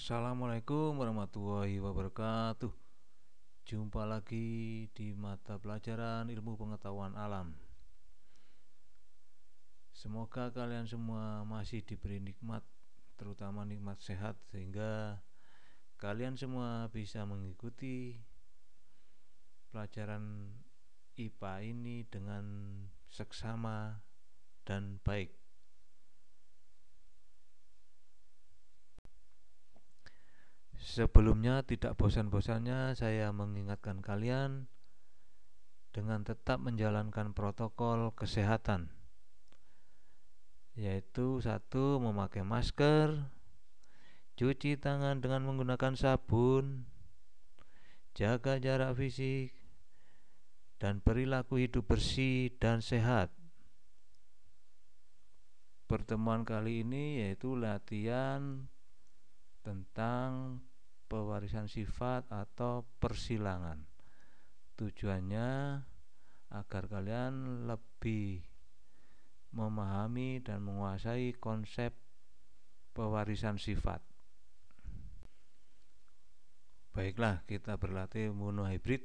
Assalamualaikum warahmatullahi wabarakatuh. Jumpa lagi di mata pelajaran ilmu pengetahuan alam. Semoga kalian semua masih diberi nikmat, terutama nikmat sehat, sehingga kalian semua bisa mengikuti pelajaran IPA ini dengan seksama dan baik. Sebelumnya, tidak bosan-bosannya saya mengingatkan kalian dengan tetap menjalankan protokol kesehatan, yaitu 1. Memakai masker, cuci tangan dengan menggunakan sabun, jaga jarak fisik, dan perilaku hidup bersih dan sehat. Pertemuan kali ini yaitu latihan tentang pewarisan sifat atau persilangan. Tujuannya agar kalian lebih memahami dan menguasai konsep pewarisan sifat. Baiklah, kita berlatih monohybrid.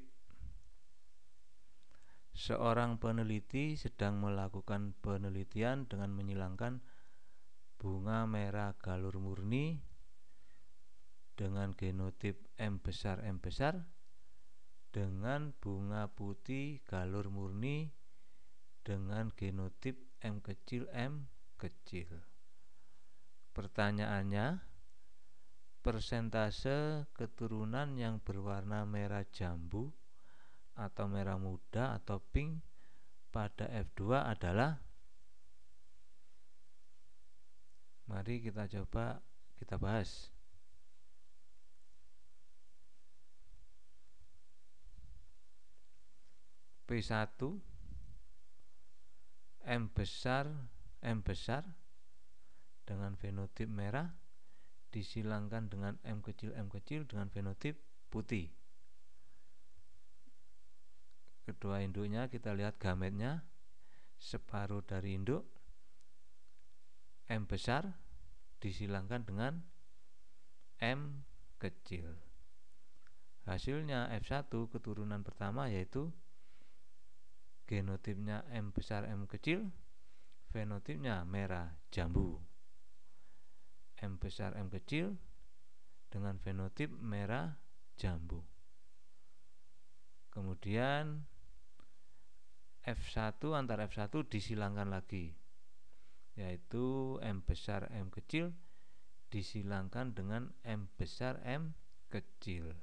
Seorang peneliti sedang melakukan penelitian dengan menyilangkan bunga merah galur murni dengan genotip M besar dengan bunga putih galur murni dengan genotip M kecil. Pertanyaannya, persentase keturunan yang berwarna merah jambu atau merah muda atau pink pada F2 adalah. Mari kita bahas. P1 M besar dengan fenotip merah disilangkan dengan M kecil dengan fenotip putih. Kedua induknya kita lihat gametnya, separuh dari induk M besar disilangkan dengan M kecil. Hasilnya F1 keturunan pertama yaitu genotipnya M besar M kecil, fenotipnya merah jambu. M besar M kecil dengan fenotip merah jambu. Kemudian antara F1 disilangkan lagi, yaitu M besar M kecil disilangkan dengan M besar M kecil.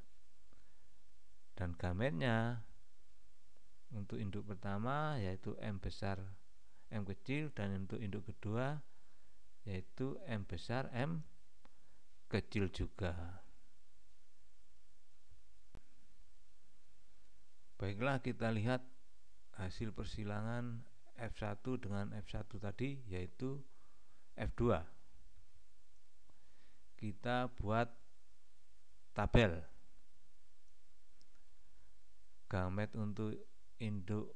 Dan gametnya untuk induk pertama yaitu M besar M kecil, dan untuk induk kedua yaitu M besar M kecil juga. Baiklah, kita lihat hasil persilangan F1 dengan F1 tadi yaitu F2. Kita buat tabel. Gamet untuk induk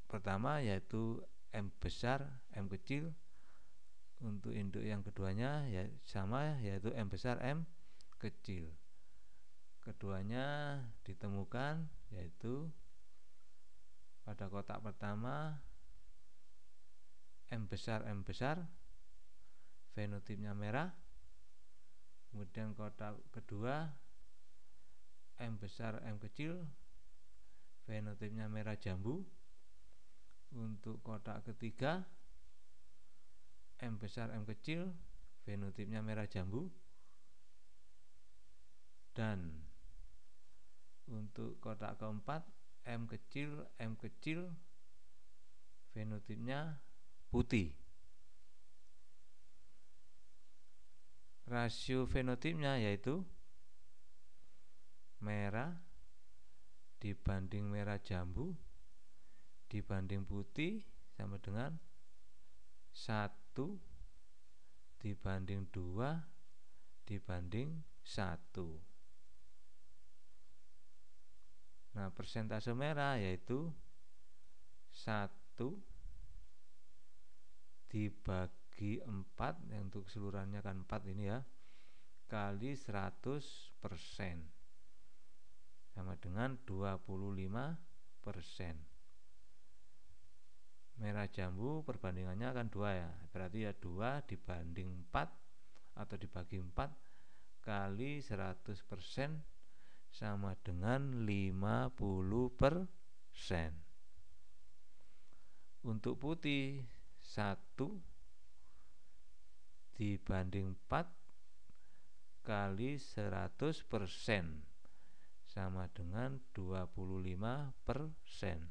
pertama yaitu M besar M kecil, untuk induk yang keduanya ya sama, yaitu M besar M kecil. Keduanya ditemukan yaitu pada kotak pertama M besar fenotipnya merah. Kemudian kotak kedua M besar M kecil fenotipnya merah jambu. Untuk kotak ketiga M besar M kecil fenotipnya merah jambu. Dan untuk kotak keempat M kecil fenotipnya putih. Rasio fenotipnya yaitu merah dibanding merah jambu dibanding putih sama dengan 1 dibanding 2 dibanding 1. Nah, persentase merah yaitu 1 dibagi 4, yang untuk keseluruhannya kan 4 ini ya, kali 100% sama dengan 25%. Merah jambu perbandingannya akan 2 ya, berarti ya 2 dibanding 4 atau dibagi 4 kali 100% sama dengan 50%. Untuk putih 1 dibanding 4 kali 100% sama dengan 25%.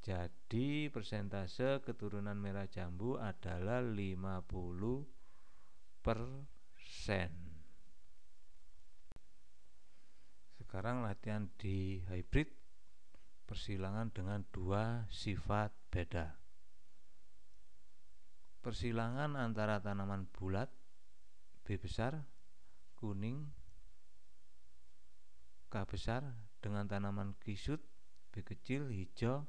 Jadi persentase keturunan merah jambu adalah 50%. Sekarang latihan di hybrid persilangan dengan 2 sifat beda. Persilangan antara tanaman bulat B besar kuning K besar dengan tanaman kisut B kecil hijau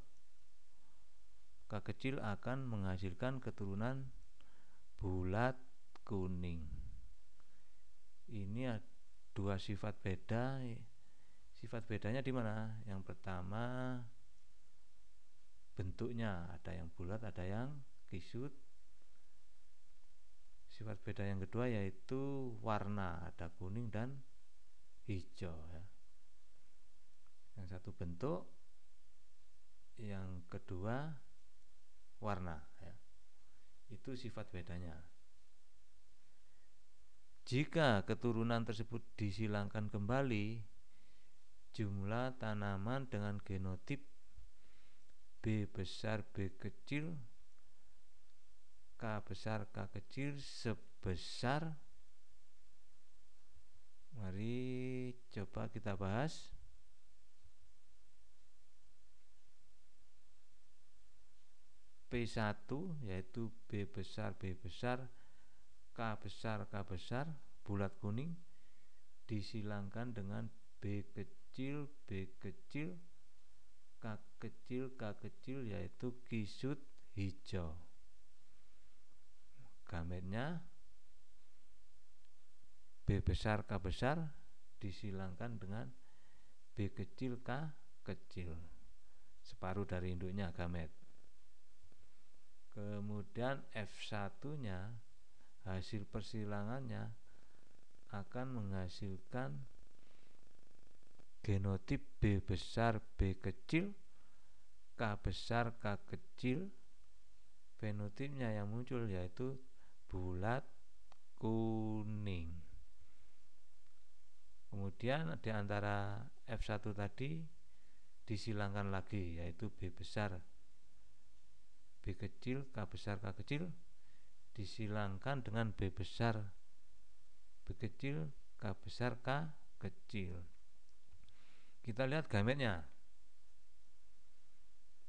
K kecil akan menghasilkan keturunan bulat kuning. Ini 2 sifat beda. Sifat bedanya di mana? Yang pertama bentuknya, ada yang bulat, ada yang kisut. Sifat beda yang kedua yaitu warna, ada kuning dan hijau ya. Yang satu bentuk, yang kedua warna ya. Itu sifat bedanya. Jika keturunan tersebut disilangkan kembali, jumlah tanaman dengan genotip B besar B kecil K besar K kecil sebesar, mari coba kita bahas. P1 yaitu B besar B besar K besar K besar bulat kuning disilangkan dengan B kecil B kecil K kecil K kecil yaitu kisut hijau. Gametnya B besar K besar disilangkan dengan B kecil K kecil, separuh dari induknya gamet. Kemudian F1 nya hasil persilangannya akan menghasilkan genotip B besar B kecil K besar K kecil. Fenotipnya yang muncul yaitu bulat kuning. Kemudian di antara F1 tadi disilangkan lagi yaitu B besar B kecil K besar K kecil disilangkan dengan B besar B kecil K besar K kecil. Kita lihat gametnya.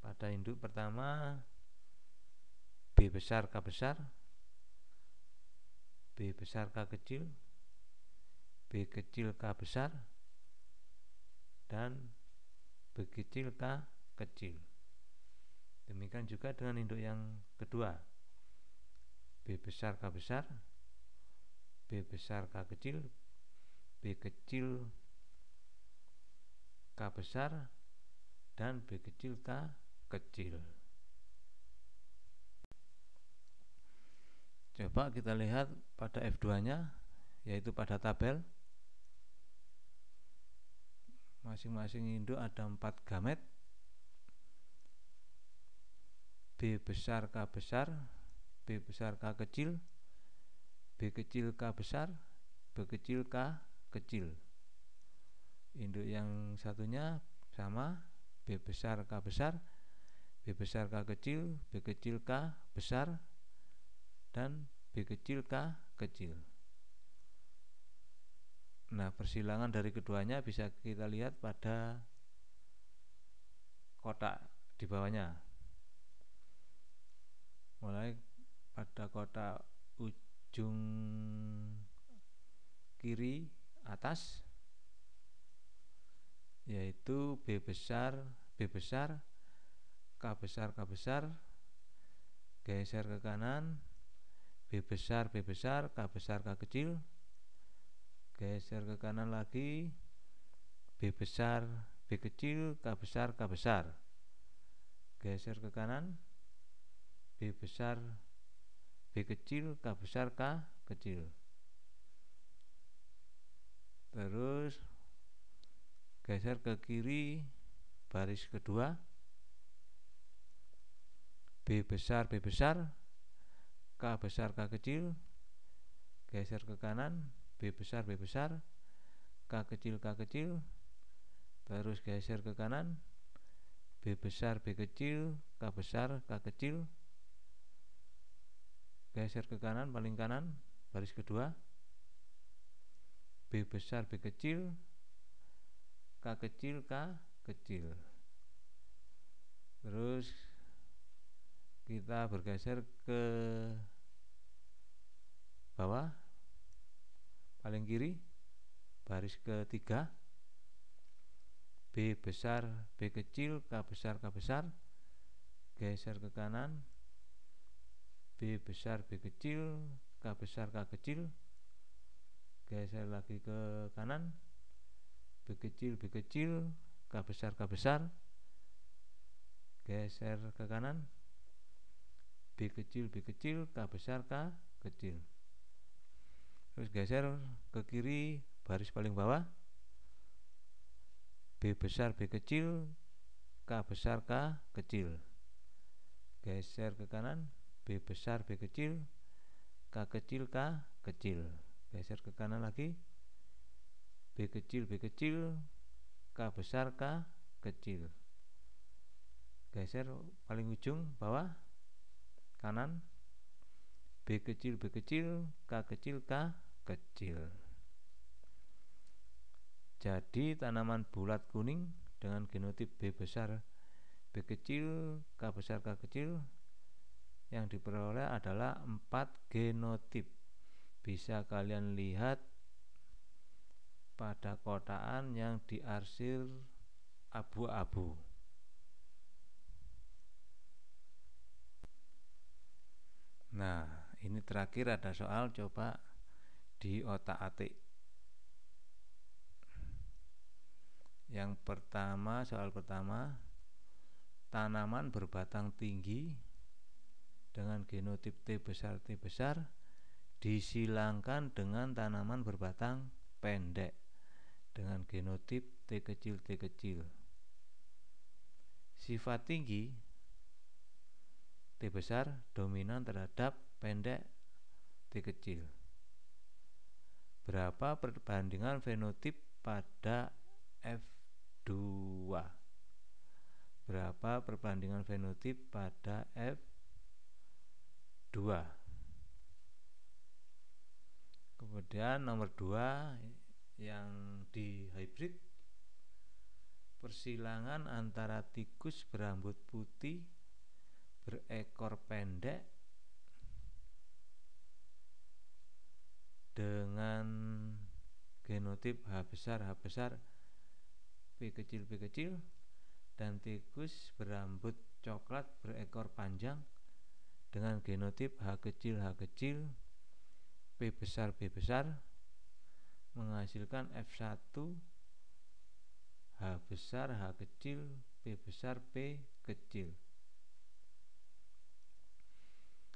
Pada induk pertama B besar K besar B besar K kecil B kecil K besar dan B kecil K kecil. Demikian juga dengan induk yang kedua B besar K besar B besar K kecil B kecil K besar dan B kecil K kecil. Coba kita lihat pada F2 nya yaitu pada tabel. Masing-masing induk ada 4 gamet. B besar K besar B besar K kecil B kecil K besar B kecil K kecil. Induk yang satunya sama B besar K besar B besar K kecil B kecil K besar dan B kecil K kecil. Nah, persilangan dari keduanya bisa kita lihat pada kotak di bawahnya. Mulai pada kotak ujung kiri atas yaitu B besar B besar K besar K besar, geser ke kanan B B besar, K besar, K kecil. Geser ke kanan lagi, B besar, B kecil, K besar, K besar. Geser ke kanan, B besar, B kecil, K besar, K kecil. Terus geser ke kiri, baris kedua, B besar, K besar, K kecil. Geser ke kanan, B besar, K kecil, K kecil. Terus geser ke kanan, B besar, B kecil, K besar, K kecil. Geser ke kanan, paling kanan, baris kedua, B besar, B kecil, K kecil, K kecil. Terus kita bergeser ke bawah, paling kiri, baris ketiga, B besar, B kecil, K besar, K besar. Geser ke kanan, B besar, B kecil, K besar, K kecil. Geser lagi ke kanan, B kecil, K besar, K besar. Geser ke kanan, B kecil, K besar, K kecil. Terus geser ke kiri, baris paling bawah, B besar, B kecil, K besar, K kecil. Geser ke kanan, B besar, B kecil, K kecil, K kecil. Geser ke kanan lagi, B kecil, K besar, K kecil. Geser paling ujung bawah kanan, B kecil, K kecil, K kecil. Jadi tanaman bulat kuning dengan genotip B besar, B kecil, K besar, K kecil yang diperoleh adalah 4 genotip. Bisa kalian lihat pada kotaan yang diarsir abu-abu. Nah, ini terakhir ada soal, coba di otak-atik. Yang pertama, soal pertama, tanaman berbatang tinggi dengan genotip T besar disilangkan dengan tanaman berbatang pendek dengan genotip T kecil. Sifat tinggi T besar dominan terhadap pendek T kecil. Berapa perbandingan fenotip pada F2? Berapa perbandingan fenotip pada F2? Kemudian nomor 2 yang di hybrid, persilangan antara tikus berambut putih berekor pendek dengan genotip H besar, P kecil dan tikus berambut coklat berekor panjang dengan genotip H kecil, P besar menghasilkan F1 H besar, H kecil, P besar, P kecil.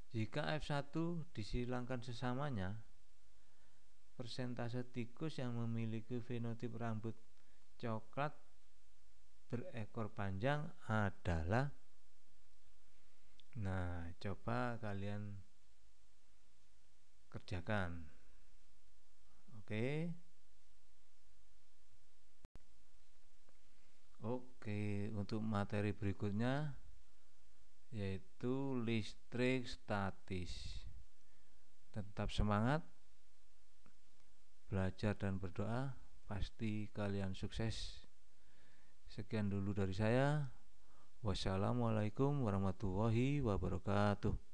Jika F1 disilangkan sesamanya, persentase tikus yang memiliki fenotip rambut coklat berekor panjang adalah, nah coba kalian kerjakan. Oke, untuk materi berikutnya yaitu listrik statis. Tetap semangat, belajar dan berdoa, pasti kalian sukses. Sekian dulu dari saya. Wassalamualaikum warahmatullahi wabarakatuh.